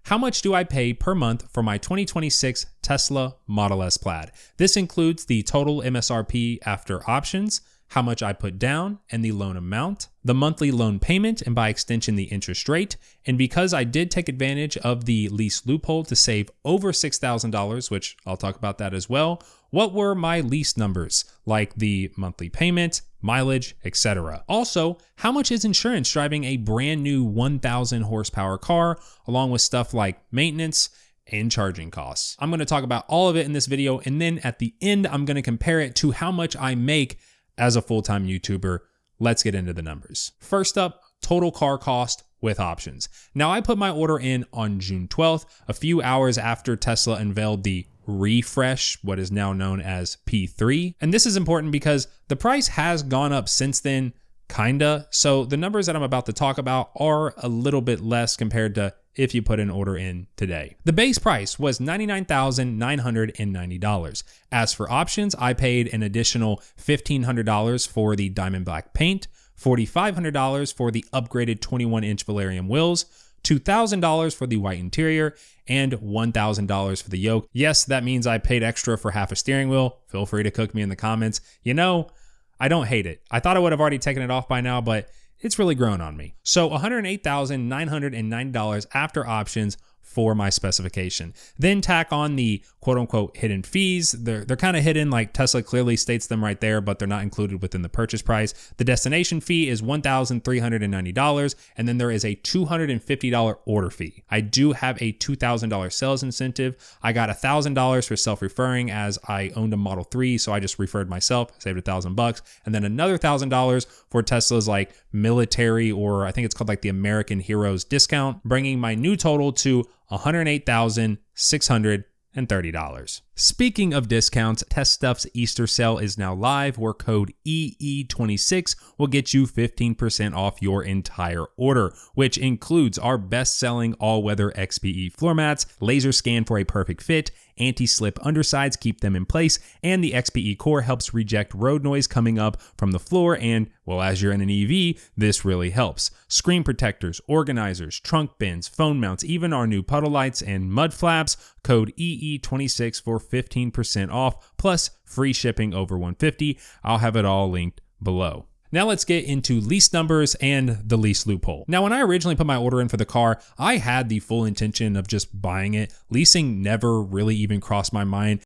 How much do I pay per month for my 2026 Tesla Model S Plaid? This includes the total MSRP after options, how much I put down, and the loan amount, the monthly loan payment, and by extension, the interest rate. And because I did take advantage of the lease loophole to save over $6,000, which I'll talk about that as well, what were my lease numbers, like the monthly payment, mileage, etc. Also, how much is insurance driving a brand new 1,000 horsepower car, along with stuff like maintenance and charging costs. I'm going to talk about all of it in this video, and then at the end, I'm going to compare it to how much I make as a full-time YouTuber. Let's get into the numbers. First up, total car cost with options. Now, I put my order in on June 12th, a few hours after Tesla unveiled the refresh, what is now known as P3. And this is important because the price has gone up since then, kinda. So the numbers that I'm about to talk about are a little bit less compared to if you put an order in today. The base price was $99,990. As for options, I paid an additional $1,500 for the diamond black paint, $4,500 for the upgraded 21-inch Valerium wheels, $2,000 for the white interior, and $1,000 for the yoke. Yes, that means I paid extra for half a steering wheel. Feel free to cook me in the comments. You know, I don't hate it. I thought I would have already taken it off by now, but it's really grown on me. So $108,990 after options for my specification. Then tack on the quote unquote hidden fees. They're kind of hidden, like Tesla clearly states them right there, but they're not included within the purchase price. The destination fee is $1,390, and then there is a $250 order fee. I do have a $2,000 sales incentive. I got $1,000 for self-referring as I owned a Model 3, so I just referred myself, saved $1,000, and then another $1,000 for Tesla's like military, or I think it's called like the American Heroes discount, bringing my new total to $108,630. Speaking of discounts, Test Stuff's Easter sale is now live, where code EE26 will get you 15% off your entire order, which includes our best-selling all-weather XPE floor mats, laser scan for a perfect fit, anti-slip undersides keep them in place, and the XPE core helps reject road noise coming up from the floor, and, well, as you're in an EV, this really helps. Screen protectors, organizers, trunk bins, phone mounts, even our new puddle lights and mud flaps, code EE26 for 15% off, plus free shipping over $150. I'll have it all linked below. Now let's get into lease numbers and the lease loophole. Now, when I originally put my order in for the car, I had the full intention of just buying it. Leasing never really even crossed my mind.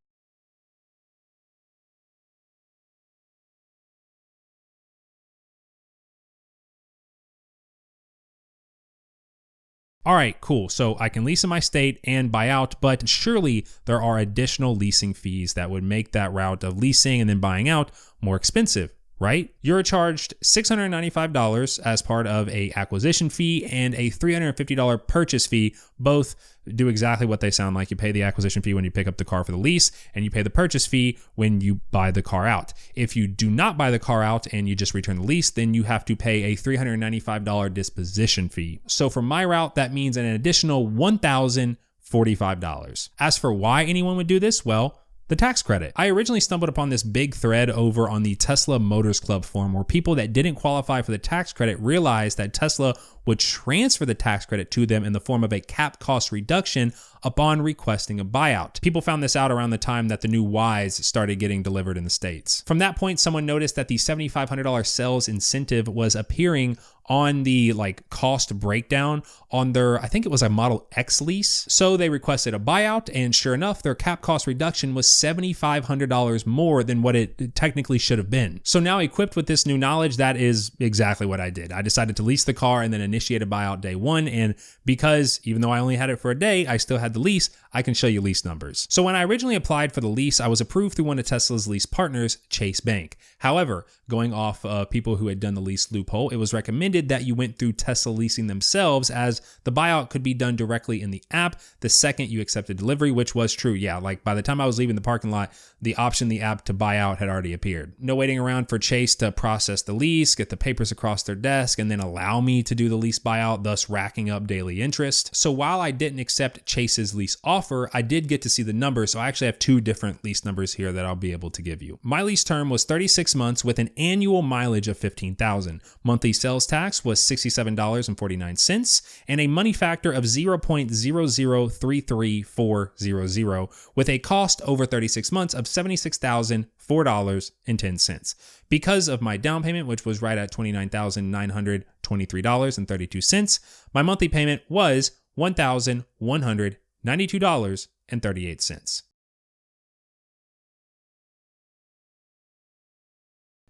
All right, cool. So I can lease in my state and buy out, but surely there are additional leasing fees that would make that route of leasing and then buying out more expensive, right? You're charged $695 as part of a acquisition fee and a $350 purchase fee. Both do exactly what they sound like. You pay the acquisition fee when you pick up the car for the lease, and you pay the purchase fee when you buy the car out. If you do not buy the car out and you just return the lease, then you have to pay a $395 disposition fee. So for my route, that means an additional $1,045. As for why anyone would do this, well, the tax credit. I originally stumbled upon this big thread over on the Tesla Motors Club forum, where people that didn't qualify for the tax credit realized that Tesla would transfer the tax credit to them in the form of a cap cost reduction upon requesting a buyout. People found this out around the time that the new Ys started getting delivered in the States. From that point, someone noticed that the $7,500 sales incentive was appearing on the cost breakdown on their, I think it was a Model X lease. So they requested a buyout, and sure enough, their cap cost reduction was $7,500 more than what it technically should have been. So now, equipped with this new knowledge, that is exactly what I did. I decided to lease the car and then initiate a buyout day one. And because even though I only had it for a day, I still had the lease, I can show you lease numbers. So when I originally applied for the lease, I was approved through one of Tesla's lease partners, Chase Bank. However, going off people who had done the lease loophole, it was recommended that you went through Tesla Leasing themselves, as the buyout could be done directly in the app the second you accepted delivery, which was true. Yeah, by the time I was leaving the parking lot, the option in the app to buy out had already appeared. No waiting around for Chase to process the lease, get the papers across their desk, and then allow me to do the lease buyout, thus racking up daily interest. So while I didn't accept Chase's lease offer, I did get to see the numbers. So I actually have two different lease numbers here that I'll be able to give you. My lease term was 36 months with an annual mileage of 15,000, monthly sales tax tax was $67.49, and a money factor of 0.0033400, with a cost over 36 months of $76,004.10. Because of my down payment, which was right at $29,923.32, my monthly payment was $1,192.38.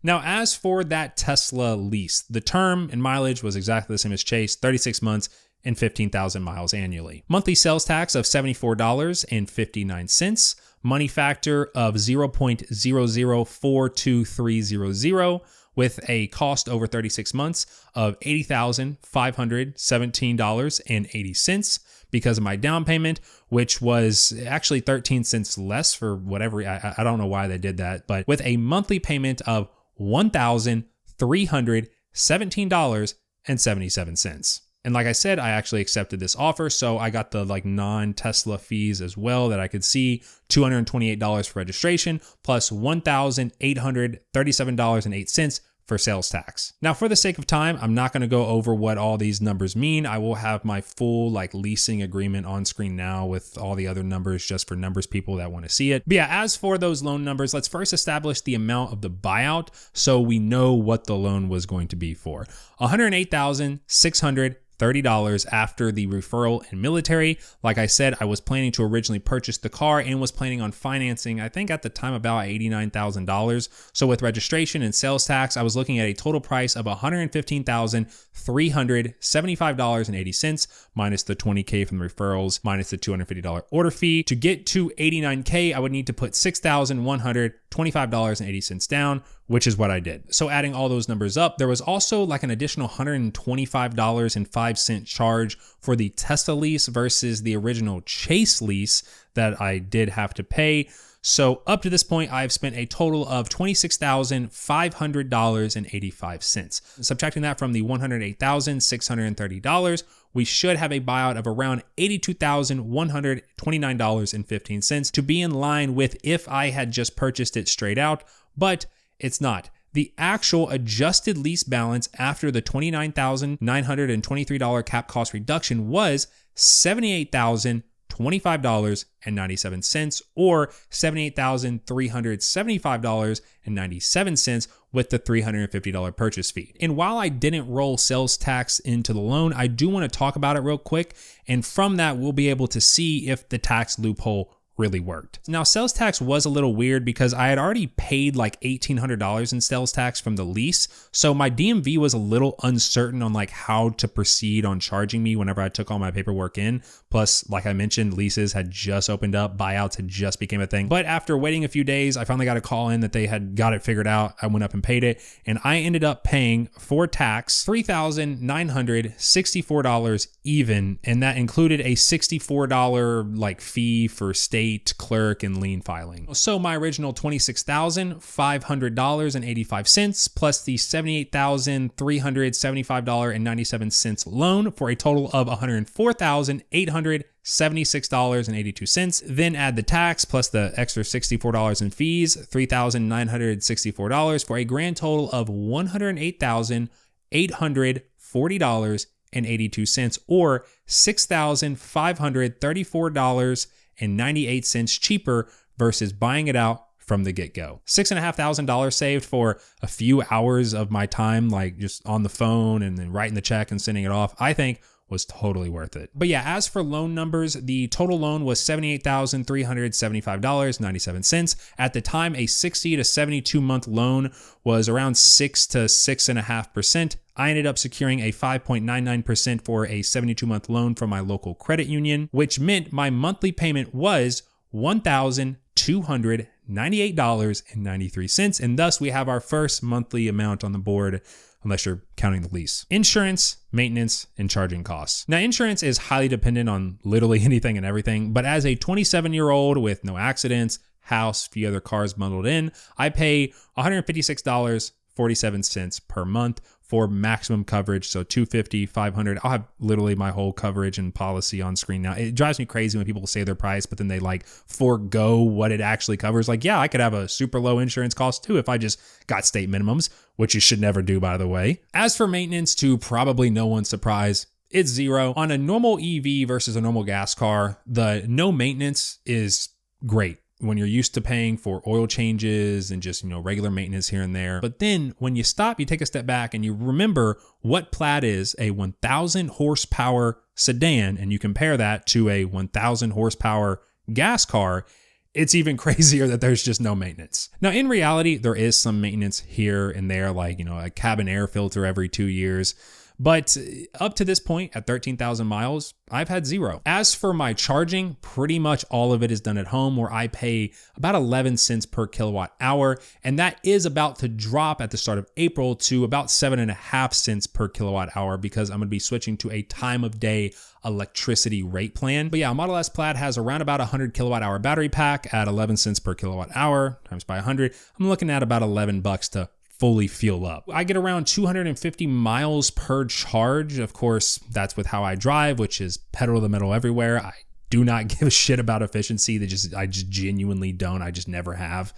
Now, as for that Tesla lease, the term and mileage was exactly the same as Chase, 36 months and 15,000 miles annually. Monthly sales tax of $74.59, money factor of 0.0042300, with a cost over 36 months of $80,517.80 because of my down payment, which was actually 13 cents less for whatever, I don't know why they did that, but with a monthly payment of $1,317.77. And like I said, I actually accepted this offer, so I got the non-Tesla fees as well that I could see, $228 for registration plus $1,837.08 for sales tax. Now, for the sake of time, I'm not going to go over what all these numbers mean. I will have my full leasing agreement on screen now with all the other numbers just for numbers people that want to see it. But yeah, as for those loan numbers, let's first establish the amount of the buyout so we know what the loan was going to be for. $108,630 after the referral and military. Like I said, I was planning to originally purchase the car and was planning on financing, I think at the time about $89,000. So with registration and sales tax, I was looking at a total price of $115,375.80 minus the $20K from the referrals, minus the $250 order fee. To get to $89K, I would need to put $6,125.80 down, which is what I did. So adding all those numbers up, there was also an additional $125.05 charge for the Tesla lease versus the original Chase lease that I did have to pay. So up to this point, I've spent a total of $26,500.85. Subtracting that from the $108,630, we should have a buyout of around $82,129.15 to be in line with if I had just purchased it straight out, but it's not. The actual adjusted lease balance after the $29,923 cap cost reduction was $78,025.97 or $78,375.97 with the $350 purchase fee. And while I didn't roll sales tax into the loan, I do want to talk about it real quick. And from that, we'll be able to see if the tax loophole really worked. Now, sales tax was a little weird because I had already paid $1,800 in sales tax from the lease. So my DMV was a little uncertain on how to proceed on charging me whenever I took all my paperwork in. Plus, like I mentioned, leases had just opened up, buyouts had just became a thing. But after waiting a few days, I finally got a call in that they had got it figured out. I went up and paid it, and I ended up paying for tax $3,964 even, and that included a $64 fee for state clerk and lien filing. So my original $26,500.85 plus the $78,375.97 loan for a total of $104,876.82. Then add the tax plus the extra $64 in fees, $3,964 for a grand total of $108,840.82 or $6,534.98 cheaper versus buying it out from the get-go. $6,500 saved for a few hours of my time, just on the phone and then writing the check and sending it off, I think was totally worth it. But yeah, as for loan numbers, the total loan was $78,375.97. At the time, a 60 to 72 month loan was around 6 to 6.5%. I ended up securing a 5.99% for a 72 month loan from my local credit union, which meant my monthly payment was $1,298.93. And thus we have our first monthly amount on the board, unless you're counting the lease. Insurance, maintenance, and charging costs. Now, insurance is highly dependent on literally anything and everything, but as a 27-year-old with no accidents, house, few other cars bundled in, I pay $156.47 per month for maximum coverage. So 250, 500. I'll have literally my whole coverage and policy on screen now. It drives me crazy when people say their price, but then they like forego what it actually covers. Like, yeah, I could have a super low insurance cost too if I just got state minimums, which you should never do, by the way. As for maintenance, to probably no one's surprise, it's zero. On a normal EV versus a normal gas car, the no maintenance is great when you're used to paying for oil changes and just, regular maintenance here and there. But then when you stop, you take a step back and you remember what Plaid is, a 1,000 horsepower sedan, and you compare that to a 1,000 horsepower gas car, it's even crazier that there's just no maintenance. Now, in reality, there is some maintenance here and there, like, a cabin air filter every 2 years. But up to this point, at 13,000 miles, I've had zero. As for my charging, pretty much all of it is done at home, where I pay about 11 cents per kilowatt hour. And that is about to drop at the start of April to about 7.5 cents per kilowatt hour, because I'm going to be switching to a time of day electricity rate plan. But yeah, Model S Plaid has around about 100 kilowatt hour battery pack at 11 cents per kilowatt hour times by 100. I'm looking at about $11 to fully fuel up. I get around 250 miles per charge. Of course, that's with how I drive, which is pedal to the metal everywhere. I do not give a shit about efficiency. I just genuinely don't. I just never have.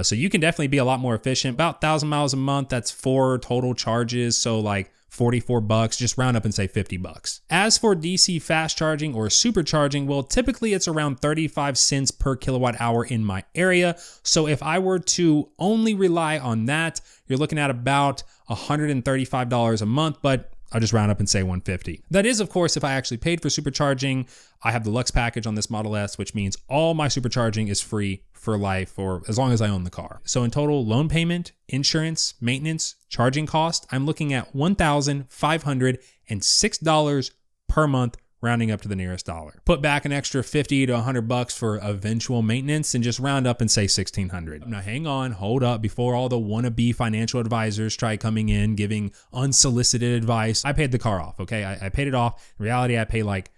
So you can definitely be a lot more efficient. About 1,000 miles a month. That's 4 total charges. So like $44, just round up and say $50. As for DC fast charging or supercharging, well, typically it's around 35 cents per kilowatt hour in my area. So if I were to only rely on that, you're looking at about $135 a month, but I'll just round up and say 150. That is, of course, if I actually paid for supercharging. I have the Lux package on this Model S, which means all my supercharging is free for life, or as long as I own the car. So in total, loan payment, insurance, maintenance, charging cost, I'm looking at $1,506 per month, rounding up to the nearest dollar. Put back an extra 50 to $100 for eventual maintenance and just round up and say 1,600. Now hang on, hold up, before all the wannabe financial advisors try coming in, giving unsolicited advice. I paid the car off, okay? I paid it off. In reality, I pay like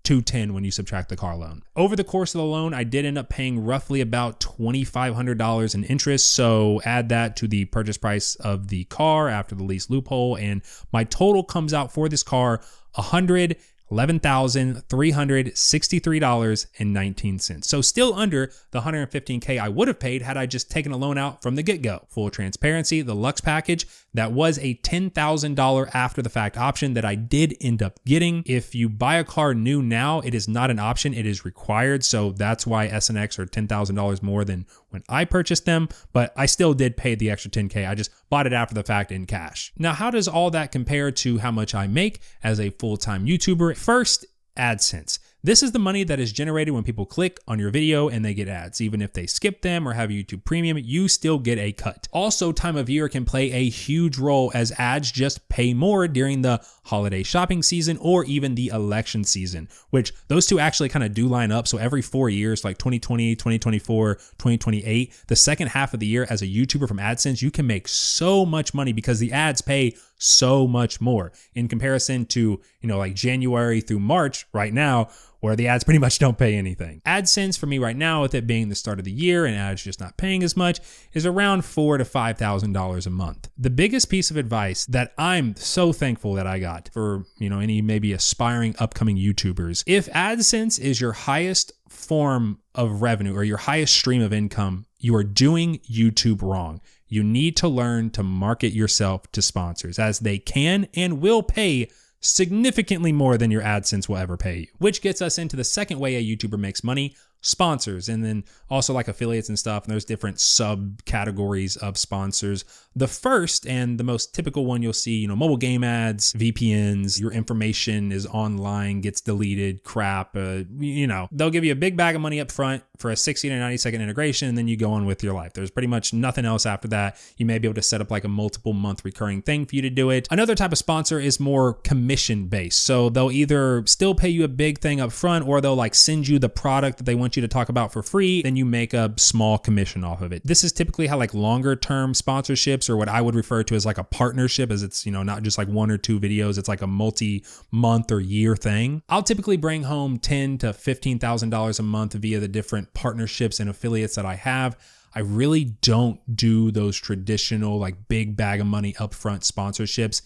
$210 when you subtract the car loan. Over the course of the loan, I did end up paying roughly about $2,500 in interest. So add that to the purchase price of the car after the lease loophole, and my total comes out for this car $111,363.19. So still under the $115K I would have paid had I just taken a loan out from the get-go. Full transparency, the Lux package, that was a $10,000 after the fact option that I did end up getting. If you buy a car new now, it is not an option, it is required. So that's why S and X are $10,000 more than when I purchased them, but I still did pay the extra $10K. I just bought it after the fact in cash. Now, how does all that compare to how much I make as a full-time YouTuber? First, AdSense. This is the money that is generated when people click on your video and they get ads. Even if they skip them or have YouTube Premium, you still get a cut. Also, time of year can play a huge role, as ads just pay more during the holiday shopping season or even the election season, which those two actually kind of do line up. So every 4 years, like 2020, 2024, 2028, the second half of the year as a YouTuber from AdSense, you can make so much money because the ads pay so much more in comparison to, like January through March right now, where the ads pretty much don't pay anything. AdSense for me right now, with it being the start of the year and ads just not paying as much, is around $4,000 to $5,000 a month. The biggest piece of advice that I'm so thankful that I got for, any maybe aspiring upcoming YouTubers, if AdSense is your highest form of revenue or your highest stream of income, you are doing YouTube wrong. You need to learn to market yourself to sponsors, as they can and will pay significantly more than your AdSense will ever pay you. Which gets us into the second way a YouTuber makes money: sponsors, and then also like affiliates and stuff. And there's different subcategories of sponsors. The first and the most typical one you'll see, mobile game ads, VPNs, your information is online, gets deleted, crap. They'll give you a big bag of money up front for a 60 to 90 second integration, and then you go on with your life. There's pretty much nothing else after that. You may be able to set up like a multiple month recurring thing for you to do it. Another type of sponsor is more commission based. So they'll either still pay you a big thing up front, or they'll like send you the product that they want you to talk about for free, then you make a small commission off of it. This is typically how like longer term sponsorships, or what I would refer to as like a partnership, as it's, not just like 1 or 2 videos, it's like a multi-month or year thing. I'll typically bring home $10,000 to $15,000 a month via the different partnerships and affiliates that I have. I really don't do those traditional like big bag of money upfront sponsorships.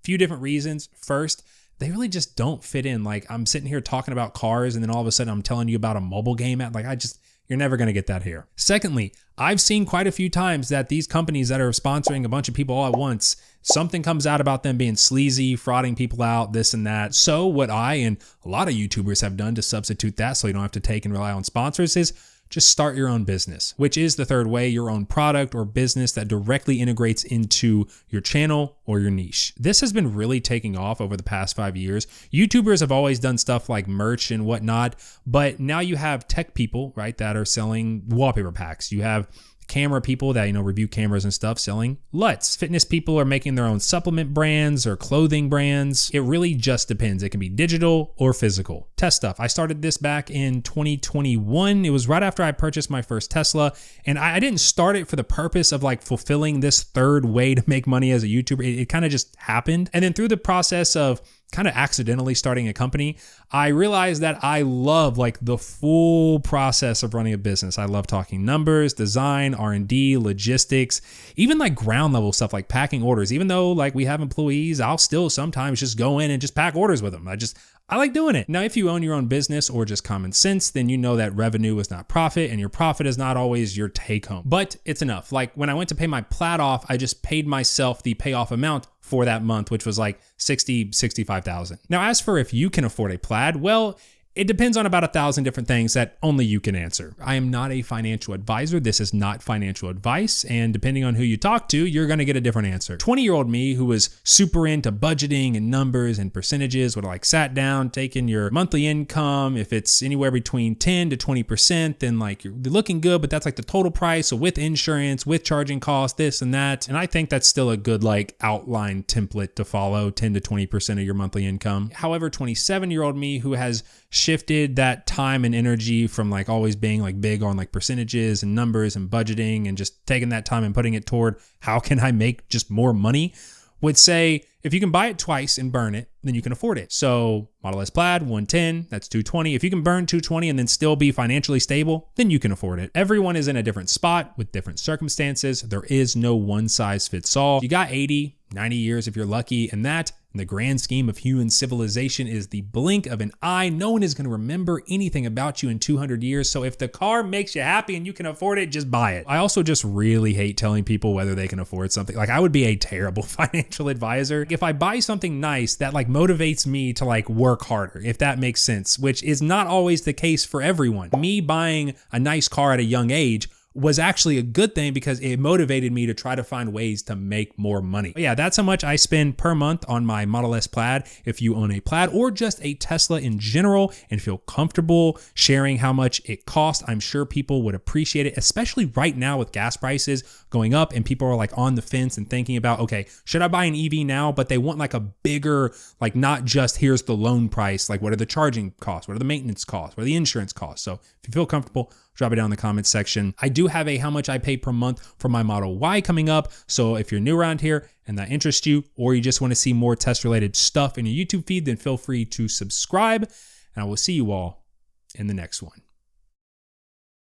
Few different reasons. First, they really just don't fit in. Like I'm sitting here talking about cars and then all of a sudden I'm telling you about a mobile game app. Like you're never going to get that here. Secondly, I've seen quite a few times that these companies that are sponsoring a bunch of people all at once, something comes out about them being sleazy, frauding people out, this and that. So what I and a lot of YouTubers have done to substitute that so you don't have to take and rely on sponsors is just start your own business, which is the third way, your own product or business that directly integrates into your channel or your niche. This has been really taking off over the past 5 years. YouTubers have always done stuff like merch and whatnot, but now you have tech people, right, that are selling wallpaper packs. You have camera people that, review cameras and stuff selling LUTs. Fitness people are making their own supplement brands or clothing brands. It really just depends. It can be digital or physical. Test stuff. I started this back in 2021. It was right after I purchased my first Tesla. And I didn't start it for the purpose of like fulfilling this third way to make money as a YouTuber. It kind of just happened. And then through the process of kind of accidentally starting a company, I realized that I love like the full process of running a business. I love talking numbers, design, R&D, logistics, even like ground level stuff like packing orders. Even though like we have employees, I'll still sometimes just go in and just pack orders with them. I like doing it. Now, if you own your own business or just common sense, then you know that revenue is not profit and your profit is not always your take home, but it's enough. Like when I went to pay my Plaid off, I just paid myself the payoff amount for that month, which was like $65,000. Now, as for if you can afford a Plaid, well, it depends on about 1,000 different things that only you can answer. I am not a financial advisor. This is not financial advice. And depending on who you talk to, you're going to get a different answer. 20-year-old me who was super into budgeting and numbers and percentages would have like sat down, taken your monthly income. If it's anywhere between 10 to 20%, then like you're looking good, but that's like the total price. So with insurance, with charging costs, this and that. And I think that's still a good like outline template to follow, 10 to 20% of your monthly income. However, 27-year-old me who has shifted that time and energy from like always being like big on like percentages and numbers and budgeting and just taking that time and putting it toward how can I make just more money, would say if you can buy it twice and burn it, then you can afford it. So Model S Plaid, 110, that's 220. If you can burn 220 and then still be financially stable, then you can afford it. Everyone is in a different spot with different circumstances. There is no one size fits all. You got 80, 90 years if you're lucky, and that in the grand scheme of human civilization is the blink of an eye. No one is going to remember anything about you in 200 years. So if the car makes you happy and you can afford it, just buy it. I also just really hate telling people whether they can afford something. Like I would be a terrible financial advisor. If I buy something nice, that like motivates me to like work harder, if that makes sense, which is not always the case for everyone. Me buying a nice car at a young age was actually a good thing because it motivated me to try to find ways to make more money. But yeah, that's how much I spend per month on my Model S Plaid. If you own a Plaid or just a Tesla in general and feel comfortable sharing how much it costs, I'm sure people would appreciate it, especially right now with gas prices going up and people are like on the fence and thinking about, okay, should I buy an EV now? But they want like a bigger, like not just here's the loan price, like what are the charging costs? What are the maintenance costs? What are the insurance costs? So if you feel comfortable, drop it down in the comments section. I do have a how much I pay per month for my Model Y coming up. So if you're new around here and that interests you, or you just want to see more test related stuff in your YouTube feed, then feel free to subscribe and I will see you all in the next one.